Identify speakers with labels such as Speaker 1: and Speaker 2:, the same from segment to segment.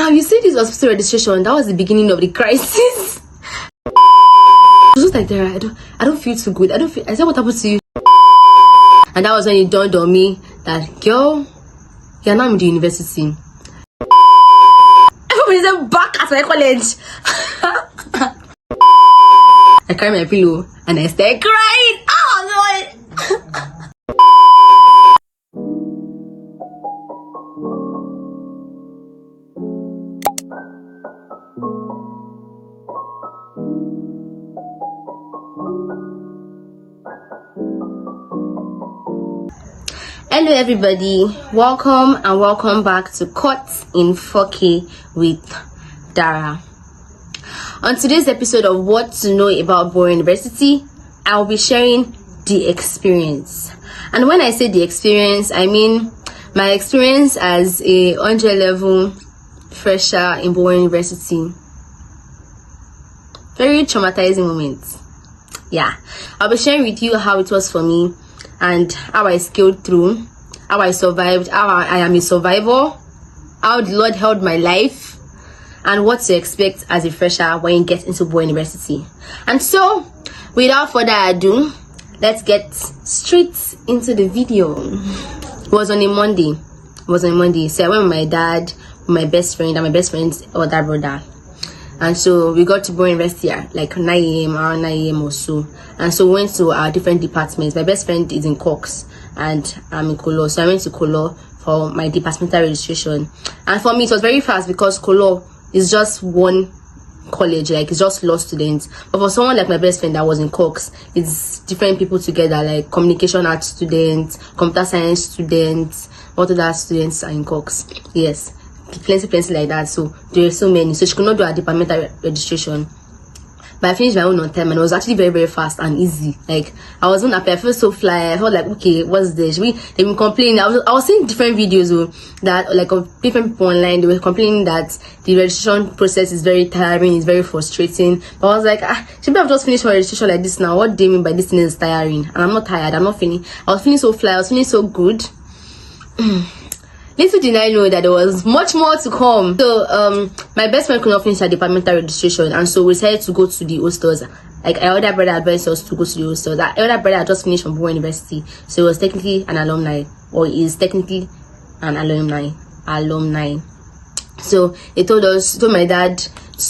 Speaker 1: Now you see this hospital registration, that was the beginning of the crisis. It was just like, Dara, I don't feel too good. I said, what happened to you? And that was when it dawned on me that, girl, you're now in the university. Everybody's back at my college. I carried my pillow and I started crying. Oh, God. Hello everybody, welcome back to Cut in 4K with Dara. On today's episode of What to Know About Bowen University, I'll be sharing the experience. And when I say the experience, I mean my experience as a 100 level fresher in Bowen University. Very traumatizing moment. Yeah, I'll be sharing with you how it was for me and how I scaled through, how I survived, how I am a survivor, how the Lord held my life, and what to expect as a fresher when you get into Bowen University. And so, without further ado, let's get straight into the video. It was on a Monday. So I went with my dad, my best friend, and my best friend's older brother. And so we got to Bowen University at like 9 a.m. around 9 a.m. or so. And so we went to our different departments. My best friend is in Cox and I'm in Kolo. So I went to Kolo for my departmental registration. And for me, it was very fast because Kolo is just one college, like it's just law students. But for someone like my best friend that was in Cox, it's different people together, like communication arts students, computer science students, what other students are in Cox. Yes. Plenty like that. So there are so many, so she could not do her departmental registration, but I finished my own on time and it was actually very, very fast and easy. Like I wasn't happy, I felt so fly. I felt like, okay, what's this? They've been complaining. I was seeing different videos that like of different people online. They were complaining that the registration process is very tiring, it's very frustrating. But I was like, should I've just finished my registration like this now? What do you mean by this thing is tiring? And I'm not tired, I'm not feeling, I was feeling so fly, I was feeling so good. Little did I know that there was much more to come. So my best friend could not finish her departmental registration, and so we decided to go to the hostels. Like our older brother advised us to go to the hostels. Our older brother had just finished from Bowen University, so he was technically an alumni, or is technically an alumni. So they told my dad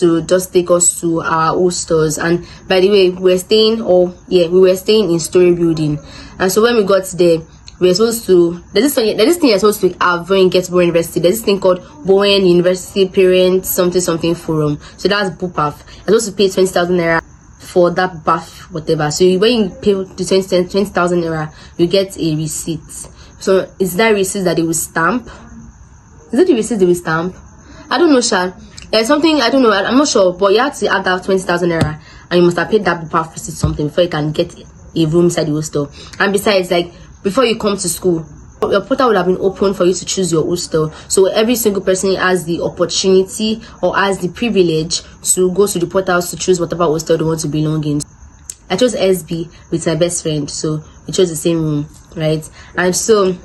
Speaker 1: to just take us to our hostels. And by the way, we were staying in Story Building. And so when we got there, we're supposed to, there's this thing you're supposed to have when you get to Bowen University. There's this thing called Bowen University Parent something forum. So that's BUPAF. You're supposed to pay 20,000 naira for that BAF, whatever. So when you pay the 20,000 naira, you get a receipt. So is that receipt that they will stamp? Is it the receipt they will stamp? I don't know, Sha. There's something, I don't know, I'm not sure, but you have to add that 20,000 naira and you must have paid that BUPAF receipt something before you can get a room inside the hostel. And besides, like, before you come to school, your portal would have been open for you to choose your hostel. So every single person has the opportunity or has the privilege to go to the portals to choose whatever hostel they want to belong in. I chose SB with my best friend, so we chose the same room, right? And so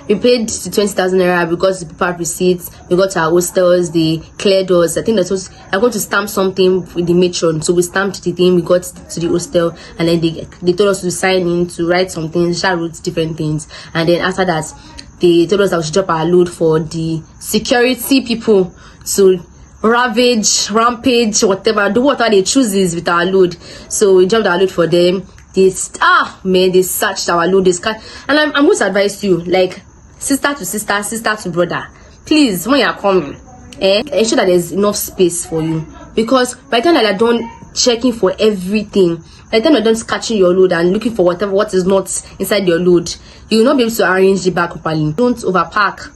Speaker 1: we paid the 20,000 naira, we got the paper receipts, we got our hostels, they cleared us. I think that was, I'm going to stamp something with the matron. So we stamped the thing, we got to the hostel, and then they told us to sign in, to write some things, share routes, different things. And then after that, they told us that we should drop our load for the security people to rampage, whatever, do whatever they chooses with our load. So we dropped our load for them. They searched our load, and I'm going to advise you, like, sister to sister, sister to brother, please, when you are coming, ensure that there's enough space for you, because by the time that you're done checking for everything, by the time you're done catching your load and looking for what is not inside your load, you will not be able to arrange the bag properly. Don't overpack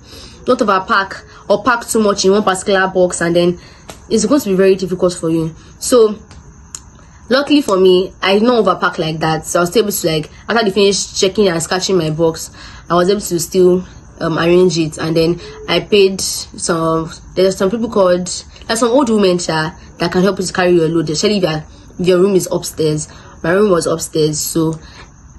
Speaker 1: or pack too much in one particular box, and then it's going to be very difficult for you. So luckily for me, I did not overpack like that, so I was able to, like, after they finished checking and scratching my box, I was able to still arrange it. And then I paid there's some people called, there's some old women that can help you to carry your load, especially if your room is upstairs. My room was upstairs, so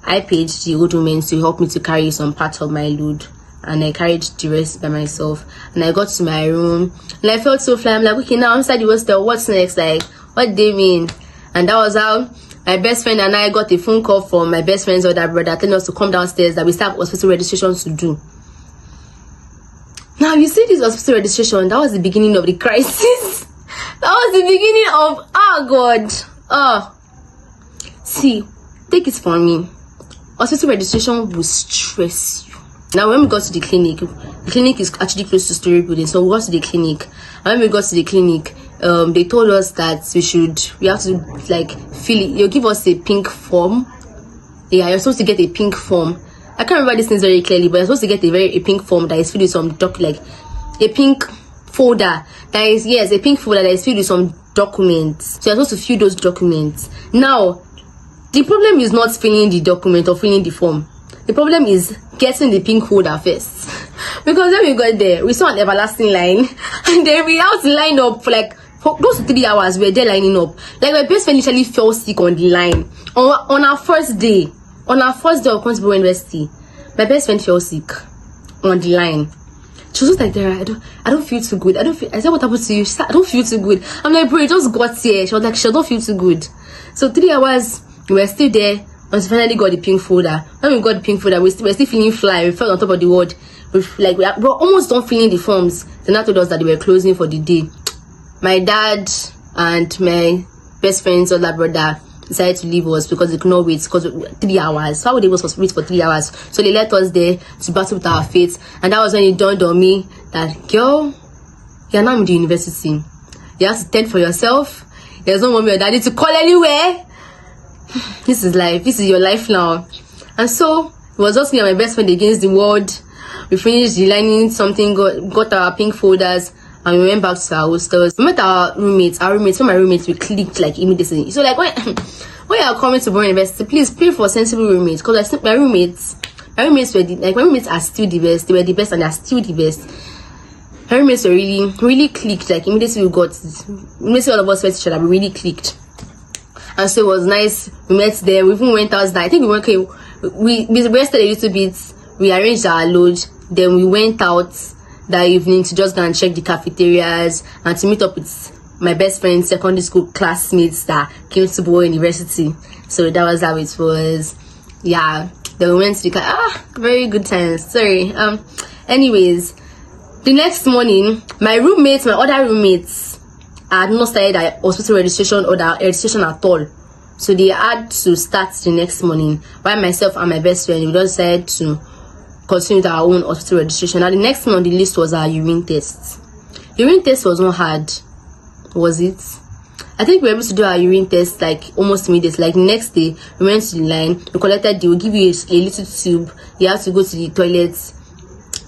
Speaker 1: I paid the old women to help me to carry some parts of my load. and I carried the rest by myself. And I got to my room and I felt so fly. I'm like, okay, now I'm inside the hostel. What's next? Like, what do they mean? And that was how my best friend and I got a phone call from my best friend's older brother telling us to come downstairs that we start hospital registration to do. Now you see this hospital registration, that was the beginning of the crisis. That was the beginning of, oh God. See, take it from me. Hospital registration will stress you. Now when we got to the clinic is actually close to Story Building, so we got to the clinic. And when we got to the clinic, they told us that we have to like fill it. You'll give us a pink form. Yeah, you're supposed to get a pink form. I can't remember these things very clearly, but you're supposed to get a pink form that is filled with some like a pink folder that is, yes, a pink folder that is filled with some documents. So you're supposed to fill those documents. Now, the problem is not filling the document or filling the form. The problem is getting the pink folder first. Because when we got there, we saw an everlasting line, and then we had to line up for like for close to 3 hours. We were there lining up. Like my best friend literally fell sick on the line on our first day. On our first day of coming to Bowen University, my best friend fell sick on the line. She was just like, Dara, I don't feel too good. I said, what happened to you? She said, I don't feel too good. I'm like, bro, you just got here. She was like, she don't feel too good. So 3 hours, we were still there until we finally got the pink folder. When we got the pink folder, we were still feeling fly. We felt on top of the ward. We were almost done filling the forms. Then I told us that they were closing for the day. My dad and my best friend's older brother decided to leave us because they could not wait because 3 hours. How would they wait for 3 hours? So they left us there to battle with our fate. And that was when it dawned on me that, girl, you're now in the university. You have to tend for yourself. There's no mommy or daddy to call anywhere. This is life. This is your life now. And so it was just me and my best friend against the world. We finished the lining something, got our pink folders, and we went back to our hostels. We met our roommates. So my roommates, we clicked like immediately. So like when you are coming to Bowen University, please pray for sensible roommates. Because I think my roommates were my roommates are still the best. They were the best and they are still the best. My roommates were really clicked. Like immediately all of us met each other. We really clicked. And so it was nice. We met there. We even went out there. I think we went okay. We rested a little bit. We arranged our load. Then we went out that evening to just go and check the cafeterias and to meet up with my best friend's secondary school classmates that came to Bowen University. So that was how it was. Yeah. Then we went to the very good times. Sorry. Anyways, the next morning, my other roommates had not started their hospital registration or their registration at all. So they had to start the next morning. While myself and my best friend, we just decided to continue with our own hospital registration. Now the next one on the list was our urine test. Urine test was not hard, was it? I think we were able to do our urine test like almost immediately. Like the next day, we went to the line, we collected, they will give you a little tube. You have to go to the toilets.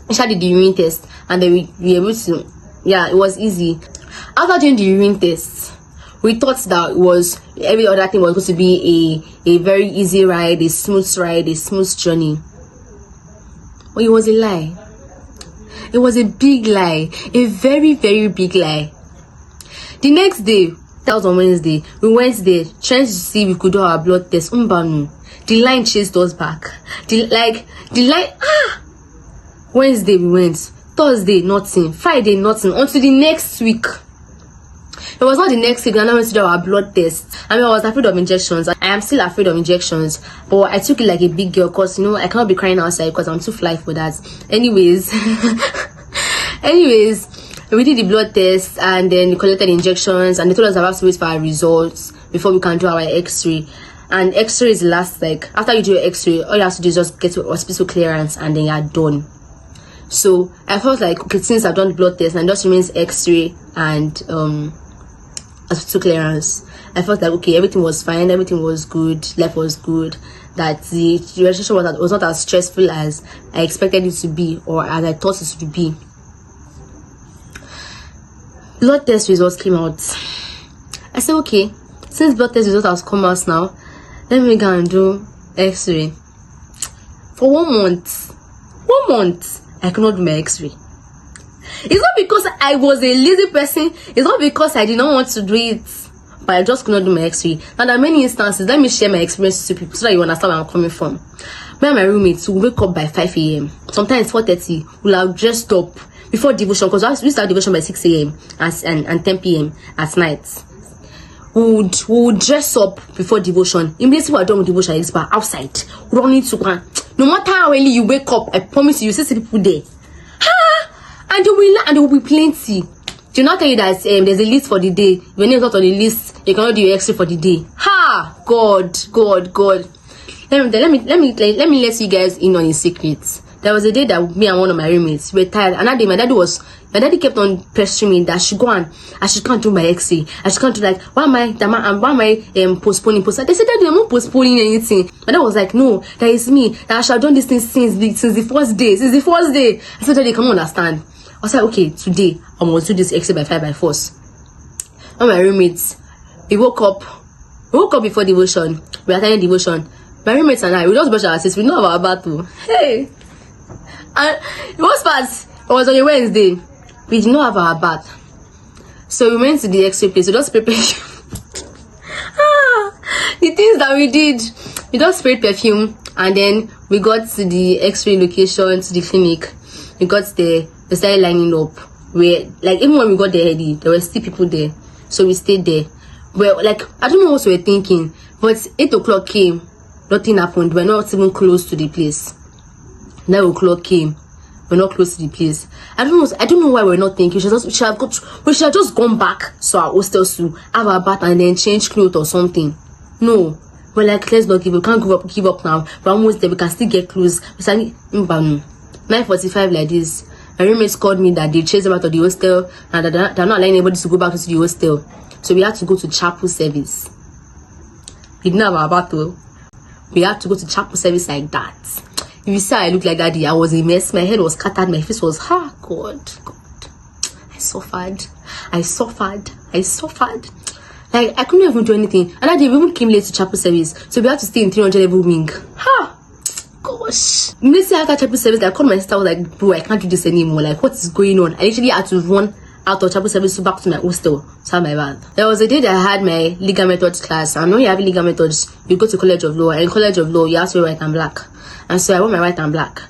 Speaker 1: We did the urine test, and then we were able to, yeah, it was easy. After doing the urine test, we thought that every other thing was going to be a very easy ride, a smooth journey. But it was a lie. It was a big lie. A very, very big lie. The next day, that was on Wednesday, we went there trying to see if we could do our blood test. The line chased us back. The line, Wednesday we went. Thursday, nothing. Friday, nothing. Until the next week. It was not the next week, and I went to do our blood test. I was afraid of injections. I am still afraid of injections, but I took it like a big girl because I cannot be crying outside because I'm too fly for that. Anyways, we did the blood test and then we collected injections, and they told us about to wait for our results before we can do our X-ray. And X-ray is the last, like after you do your X-ray, all you have to do is just get to hospital clearance and then you're done. So I felt like, okay, since I've done the blood test and it just remains X-ray and hospital clearance, I felt like okay, everything was fine, everything was good, life was good, that the registration was not as stressful as I expected it to be or as I thought it would be. Blood test results came out. I said okay, since blood test results has come out now, let me go and do X-ray. For 1 month I could not do my X-ray. It's not because I was a lazy person. It's not because I did not want to do it, but I just could not do my X-ray. Now there are many instances. Let me share my experience to people so that you understand where I'm coming from. Me and my roommates will wake up by 5 a.m. Sometimes 4:30. We'll have dressed up before devotion, because we start devotion by 6 a.m. and 10 p.m. at night. We would dress up before devotion. Immediately we're done with devotion, it's by outside, running to one. No matter how early you wake up, I promise you see people there. And there will be plenty. Do not tell you that there's a list for the day. If your name is not on the list, you cannot do your X-ray for the day. God. Let me let you guys in on a secret. There was a day that me and one of my roommates were tired, and that day my daddy kept on pestering me that I should go and I should can't do my X-ray. I should can't do, like, why am I postponing? They said, Daddy, I'm not postponing anything. My dad was like, no, that is me. That I should have done this thing since the first day. I said, Daddy, come understand. I was like, okay, today I must do this X-ray by 5 by force. One of my roommates, we woke up before devotion. We attended devotion. My roommates and I, we just brush our teeth. We know about our battle. Hey, and the worst part, it was on a Wednesday. We did not have our bath, so we went to the X-ray place. We just sprayed perfume. The things that we did, we just sprayed perfume, and then we got to the X-ray location, to the clinic. We got there. We started lining up. Even when we got there early, there were still people there, so we stayed there. Well, I don't know what we were thinking, but 8 o'clock came, nothing happened. We're not even close to the place. 9 o'clock came, we're not close to the place. I don't know why we're not thinking. We should have just gone back to our hostel to have our bath and then change clothes or something. No, we're like, let's not give up. We can't give up now. We're almost there. We can still get close. We started 9:45 like this. My roommates called me that they chased them out of the hostel and they're not allowing anybody to go back to the hostel. So we had to go to chapel service. We didn't have our battle. We had to go to chapel service like that. If you say I look like that day, I was a mess. My head was scattered. My face was, God. I suffered. Like, I couldn't even do anything. And that day, we even came late to chapel service. So we had to stay in 300 level wing. Gosh. Immediately after chapel service, I called my sister. I was like, bro, I can't do this anymore. Like, what is going on? I literally had to run out of chapel service back to my hostel to have my bath. There was a day that I had my legal methods class. And when you have legal methods, you go to College of Law. And in College of Law, you have to wear white and black. And so I wore my white and black.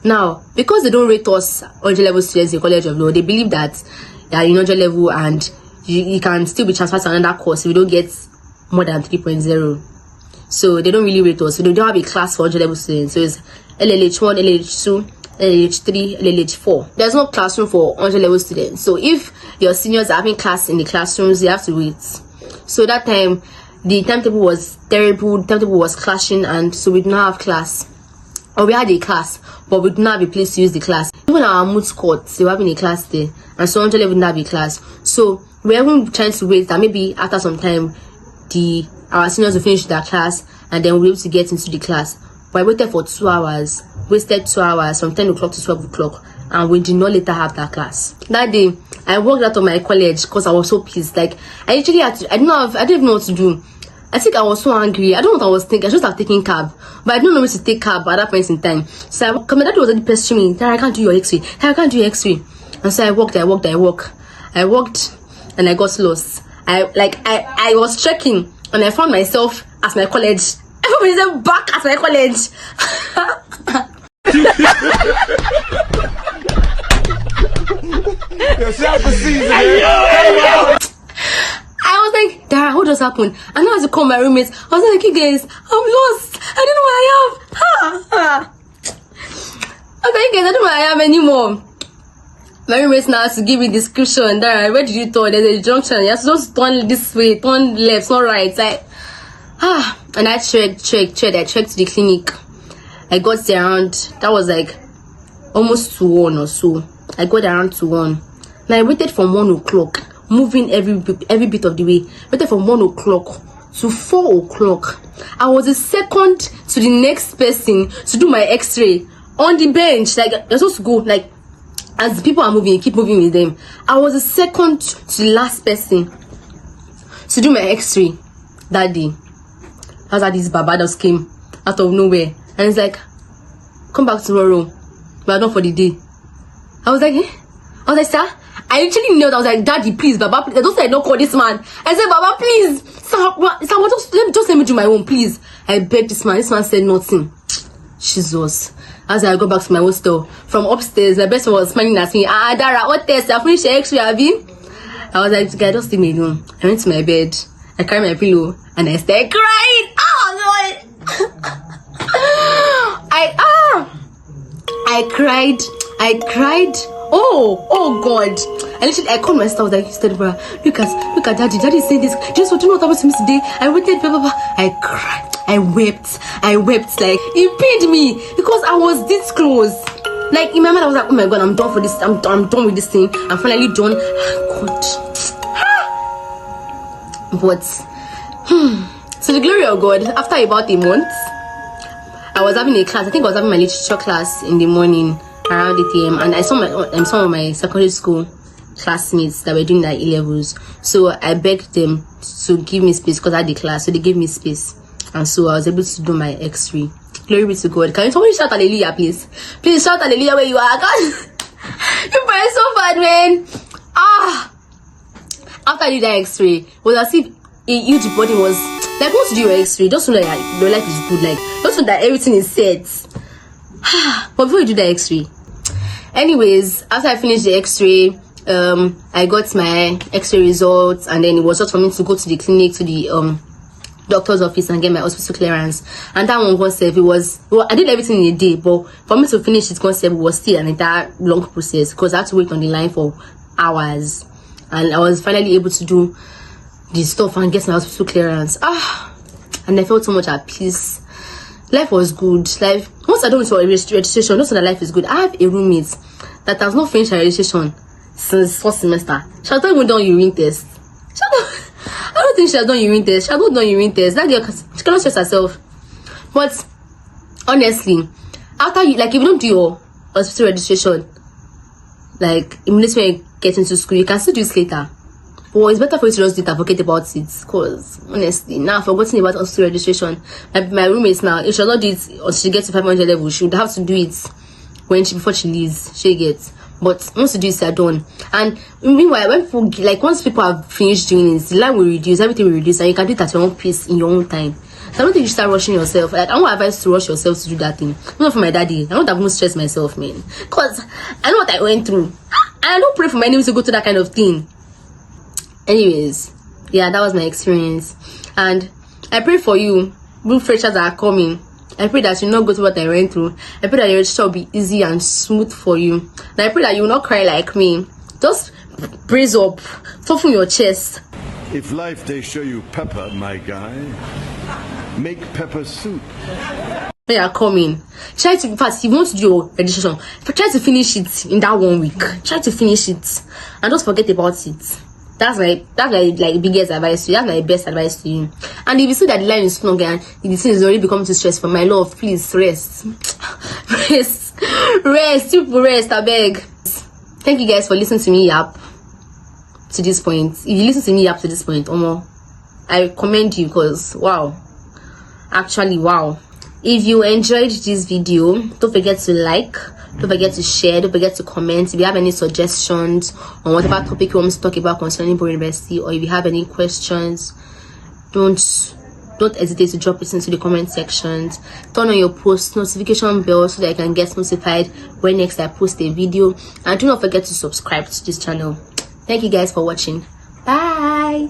Speaker 1: Now, because they don't rate us 100 level students in College of Law, they believe that you are in 100 level and you can still be transferred to another course if you don't get more than 3.0. So they don't really rate us. So they don't have a class for 100 level students. So it's LLH1, LLH2, LLH3, LLH4. There's no classroom for 100 level students. So if your seniors are having class in the classrooms, they have to wait. So that time, the timetable was terrible. The timetable was clashing, and so we did not have class. Or we had a class, but we didn't have a place to use the class. Even our moot court, they were having a class there, and so 100 level didn't have a class. So we were even trying to wait that maybe after some time, our seniors will finish their class, and then we'll be able to get into the class. But I waited for 2 hours, wasted 2 hours from 10 o'clock to 12 o'clock, and we did not later have that class. That day, I walked out of my college because I was so pissed. Like, I didn't even know what to do. I think I was so angry. I don't know what I was thinking. I should have taken cab, but I don't know where to take cab at that point in time. So my dad was already pestering me that I can't do your X-ray. I can't do your X-ray. And so I walked, and I got lost. I was checking, and I found myself at my college. I found myself back at my college. I was like, Dara, what just happened? And I had to call my roommates. I was like, you guys, I'm lost. I don't know where I am. I was like, you guys, I don't know where I am anymore. My roommates now has to give me description. Dara, where did you turn? There's a junction. You have to just turn this way, turn left, not right. And I checked. I checked to the clinic. I got there around, that was like almost to 1 or so. I got around to 1. Now I waited from 1 o'clock. Moving every bit of the way. Waited from 1 o'clock to 4 o'clock. I was the second to the next person to do my X-ray on the bench. Like, you're supposed to go, like, as the people are moving, you keep moving with them. I was the second to the last person to do my X-ray that day. That was how this Barbados came out of nowhere. And it's like, come back tomorrow. We are done for the day. I was like, sir? I literally knelt. I was like, Daddy, please, Baba, please. I don't say I don't call this man. I said, Baba, please. Sir, just let me do my own, please. I begged this man. This man said nothing. Jesus. As I go back to my hostel, from upstairs, my best friend was smiling at me. Dara, what test? I finished your X-ray, have you? I was like, guy, just leave me alone. I went to my bed, I carried my pillow, and I started crying. Oh, God. I cried. Oh God. I called my sister. I was like, sister, bro, look at daddy. Daddy said this. Just what you know what happened to me today. I waited, blah, blah, blah. I cried. I wept. Like, it pained me because I was this close. Like, in my mind, I was like, oh my God, I'm done for this. I'm done with this thing. I'm finally done. God. But, so the glory of God, after about a month, I was having a class. I think I was having my literature class in the morning around 8 a.m. and I saw some of my secondary school classmates that were doing their A-levels. So I begged them to give me space because I had the class. So they gave me space. And so I was able to do my X-ray. Glory be to God. Can you somebody shout hallelujah, please? Please shout hallelujah where you are. God. You are so bad, man. After I did that X-ray, it was as if a huge body was like, once you do your X-ray, just know that your life is good. Like, just know that everything is set. But before you do the X-ray, anyways, after I finished the X-ray, I got my X-ray results, and then it was just for me to go to the clinic, to the doctor's office and get my hospital clearance. And that one concept, I did everything in a day, but for me to finish this concept was still an entire long process because I had to wait on the line for hours, and I was finally able to do the stuff and get my hospital clearance. And I felt so much at peace. Life was good. Like, once I don't went for registration, don't say that life is good. I have a roommate that has not finished her registration since first semester. She has not even done urine test. I don't think she has done urine test. She has not done urine test. That girl, she cannot stress herself. But honestly, after you, like, if you don't do your hospital registration, like, immediately when you get into school, you can still do it later. But it's better for you to just do it and forget about it. Because honestly, now I've forgotten about hospital registration. My roommate now, if she does not do it or she gets to 500 level, she would have to do it before she leaves. She gets. But once you do it, they're done. And meanwhile, once people have finished doing it, the line will reduce, everything will reduce, and you can do it at your own pace in your own time. So I don't think you should start rushing yourself. Like, I don't advise to rush yourself to do that thing. Not for my daddy. I don't have to stress myself, man. Because I know what I went through. And I don't pray for my enemies to go through that kind of thing. Anyways, yeah, that was my experience. And I pray for you, blue freshers that are coming. I pray that you not go through what I went through. I pray that your registration will be easy and smooth for you. And I pray that you will not cry like me. Just brace up, toughen your chest.
Speaker 2: If life they show you pepper, my guy, make pepper soup.
Speaker 1: When you are coming, try to, in fact, if you want to do your registration, try to finish it in that 1 week. Try to finish it and just forget about it. That's my biggest advice to you. That's my best advice to you. And if you see that the line is long and the thing is already becoming too stressful, my love, please rest. Rest, people, rest, I beg. Thank you guys for listening to me up to this point. If you listen to me up to this point, Omo, I commend you because wow. Actually, wow. If you enjoyed this video, don't forget to like, don't forget to share, don't forget to comment. If you have any suggestions on whatever topic you want me to talk about concerning Bowen University, or if you have any questions, don't hesitate to drop it into the comment sections. Turn on your post notification bell so that I can get notified when next I post a video. And do not forget to subscribe to this channel. Thank you guys for watching. Bye.